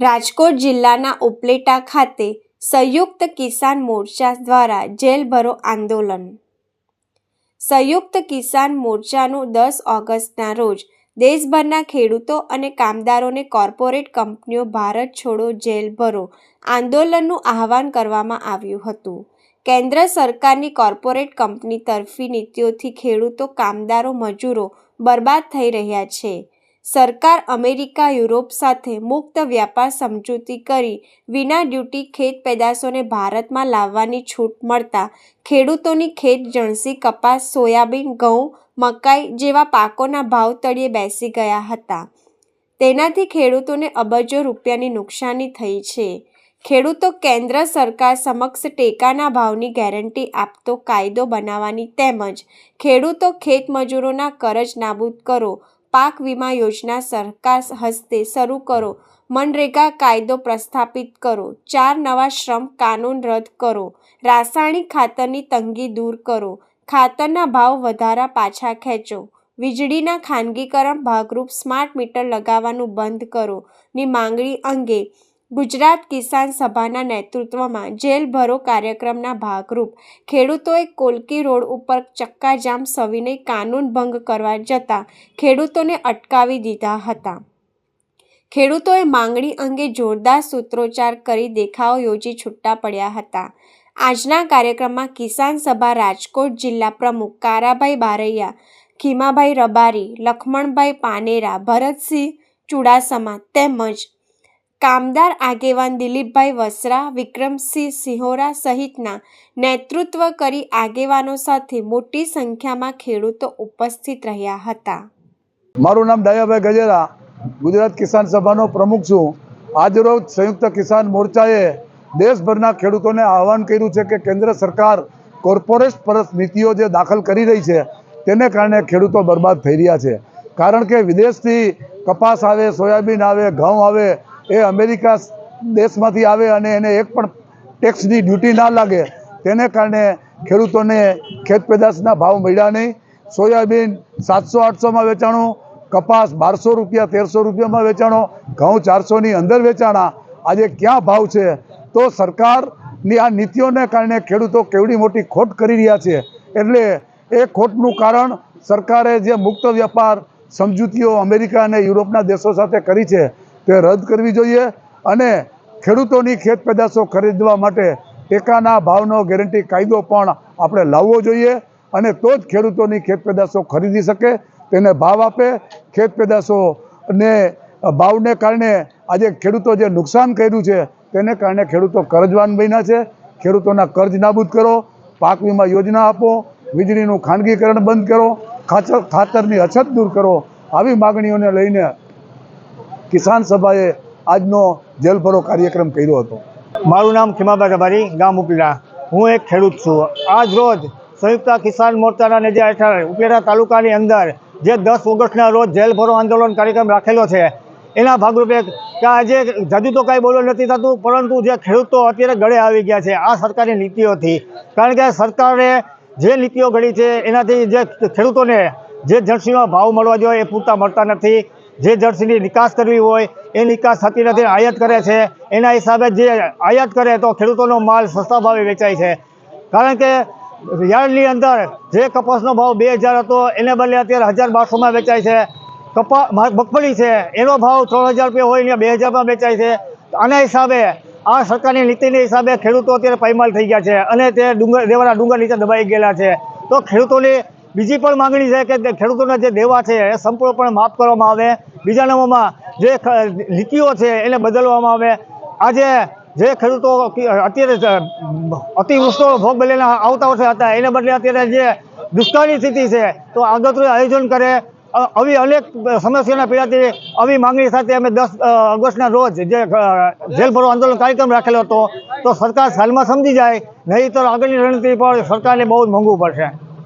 રાજકોટ જિલ્લાના ઉપલેટા ખાતે સંયુક્ત કિસાન મોરચા દ્વારા જેલ ભરો આંદોલન. સંયુક્ત કિસાન મોરચાનું 10 ઓગસ્ટના રોજ દેશભરના ખેડૂતો અને કામદારોને કોર્પોરેટ કંપનીઓ ભારત છોડો જેલ ભરો આંદોલનનું આહવાન કરવામાં આવ્યું હતું. કેન્દ્ર સરકારની કોર્પોરેટ કંપની તરફી નીતિઓથી ખેડૂતો, કામદારો, મજૂરો બરબાદ થઈ રહ્યા છે. સરકાર અમેરિકા, યુરોપ સાથે મુક્ત વ્યાપાર સમજૂતી કરી વિના ડ્યુટી ખેત પેદાશોને ભારતમાં લાવવાની છૂટ મળતા ખેડૂતોની ખેત જણસી કપાસ, સોયાબીન, ઘઉં, મકાઈ જેવા પાકોના ભાવ તળિયે બેસી ગયા હતા. તેનાથી ખેડૂતોને અબજો રૂપિયાની નુકસાની થઈ છે. ખેડૂતો કેન્દ્ર સરકાર સમક્ષ ટેકાના ભાવની ગેરંટી આપતો કાયદો બનાવવાની તેમજ ખેડૂતો ખેત મજૂરોના કરજ નાબૂદ કરો, પાક વીમા યોજના સરકાર હસ્તે શરૂ કરો, મનરેગા કાયદો પ્રસ્થાપિત કરો, 4 નવા શ્રમ કાનૂન રદ કરો, રાસાયણિક ખાતરની તંગી દૂર કરો, ખાતરના ભાવ વધારા પાછા ખેંચો, વીજળીના ખાનગીકરણ ભાગરૂપ સ્માર્ટ મીટર લગાવવાનું બંધ કરો ની માંગણી અંગે ગુજરાત કિસાન સભાના નેતૃત્વમાં જેલ ભરો કાર્યક્રમના ભાગરૂપ ખેડૂતોએ કોલકી રોડ ઉપર ચક્કાજામ સવિનય કાનૂન ભંગ કરવા જતાં ખેડૂતોને અટકાવી દીધા હતા. ખેડૂતોએ માંગણી અંગે જોરદાર સૂત્રોચ્ચાર કરી દેખાવો યોજી છૂટા પડ્યા હતા. આજના કાર્યક્રમમાં કિસાન સભા રાજકોટ જિલ્લા પ્રમુખ કારાભાઈ બારૈયા, ખીમાભાઈ રબારી, લખમણભાઈ પાનેરા, ભરતસિંહ ચુડાસમા તેમજ કામદાર આગેવાન દિલીપભાઈ વસરા, વિક્રમસિંહ સિંહોરા સહિતના નેતૃત્વ કરી આગેવાનો સાથે મોટી સંખ્યામાં ખેડૂતો ઉપસ્થિત રહ્યા હતા. મારું નામ દયાભાઈ ગજેરા, ગુજરાત કિસાન સભાનો પ્રમુખ છું. આજરોજ સંયુક્ત કિસાન મોરચાએ દેશભરના ખેડૂતોને આહવાન કર્યું છે કે કેન્દ્ર સરકાર કોર્પોરેટ પરત નીતિઓ જે દાખલ કરી રહી છે તેને કારણે ખેડૂતો બરબાદ થઈ રહ્યા છે. કારણ કે વિદેશથી કપાસ આવે, સોયાબીન આવે, ઘઉં આવે, એ અમેરિકા દેશમાંથી આવે અને એને એક પણ ટેક્સની ડ્યુટી ના લાગે, તેને કારણે ખેડૂતોને ખેત પેદાશના ભાવ મળ્યા નહીં. સોયાબીન 700-800માં વેચાણું, કપાસ 1200 રૂપિયા 1300 રૂપિયામાં વેચાણો, ઘઉં 400ની અંદર વેચાણા. આજે ક્યાં ભાવ છે? તો સરકારની આ નીતિઓને કારણે ખેડૂતો કેવડી મોટી ખોટ કરી રહ્યા છે. એટલે એ ખોટનું કારણ સરકારે જે મુક્ત વ્યાપાર સમજૂતીઓ અમેરિકા અને યુરોપના દેશો સાથે કરી છે તે રદ કરવી જોઈએ અને ખેડૂતોની ખેત પેદાશો ખરીદવા માટે ટેકાના ભાવનો ગેરંટી કાયદો પણ આપણે લાવવો જોઈએ અને તો જ ખેડૂતોની ખેત પેદાશો ખરીદી શકે, તેને ભાવ આપે. ખેત પેદાશોને ભાવને કારણે આજે ખેડૂતો જે નુકસાન કર્યું છે તેને કારણે ખેડૂતો કરજવાન બન્યા છે. ખેડૂતોના કર્જ નાબૂદ કરો, પાક વીમા યોજના આપો, વીજળીનું ખાનગીકરણ બંધ કરો, ખાતરની અછત દૂર કરો. આવી માગણીઓને લઈને કિસાન સભાએ આજનો જેલ ભરો કાર્યક્રમ કર્યો હતો. મારું નામ ખીમાભાઈ રબારી, ગામ ઉપલેટા. હું એક ખેડૂત છું. આજ રોજ સંયુક્ત કિસાન મોરચાના નેજા હેઠળ ઉપલેટા તાલુકાની અંદર જે 10 ઓગસ્ટના રોજ જેલ ભરો આંદોલન કાર્યક્રમ રાખેલો છે એના ભાગરૂપે કે આજે જાજુ તો કાંઈ બોલવા નથી થતું, પરંતુ જે ખેડૂતો અત્યારે ગળે આવી ગયા છે આ સરકારની નીતિઓથી. કારણ કે સરકારે જે નીતિઓ ઘડી છે એનાથી જે ખેડૂતોને જે જણસીનો ભાવ મળવા જોઈએ એ પૂરતા મળતા નથી. જે જણસીની નિકાસ કરવી હોય એ નિકાસ થતી નથી, આયાત કરે છે. એના હિસાબે જે આયાત કરે તો ખેડૂતોનો માલ સસ્તા ભાવે વેચાય છે. કારણ કે યાર્ડની અંદર જે કપાસનો ભાવ 2000 હતો એને બદલે અત્યારે 1200માં વેચાય છે. મગફળી છે એનો ભાવ 3000 રૂપિયા હોય અહીંયા 2000માં વેચાય છે. આના હિસાબે આ સરકારની નીતિના હિસાબે ખેડૂતો અત્યારે પાયમાલ થઈ ગયા છે અને તે દેવાના ડુંગર નીચે દબાઈ ગયેલા છે. તો ખેડૂતોની બીજી પણ માંગણી છે કે ખેડૂતોના જે દેવા છે એ સંપૂર્ણપણે માફ કરવામાં આવે. બીજા નંબરમાં જે નીતિઓ છે એને બદલવામાં આવે. આજે જે ખેડૂતો અત્યારે અતિવૃષ્ટિનો ભોગ બનેલા આવતા વર્ષે હતા એને બદલે અત્યારે જે દુષ્કાળની સ્થિતિ છે તો આગોતરું આયોજન કરે. આવી અનેક સમસ્યાના પીડાથી આવી માંગણી સાથે અમે 10 ઓગસ્ટના રોજ જે જેલ ભરો આંદોલન કાર્યક્રમ રાખેલો હતો. તો સરકાર હાલમાં સમજી જાય, નહીં તો આગળની રણનીતિ પર સરકારને બહુ જ મોંઘું પડશે.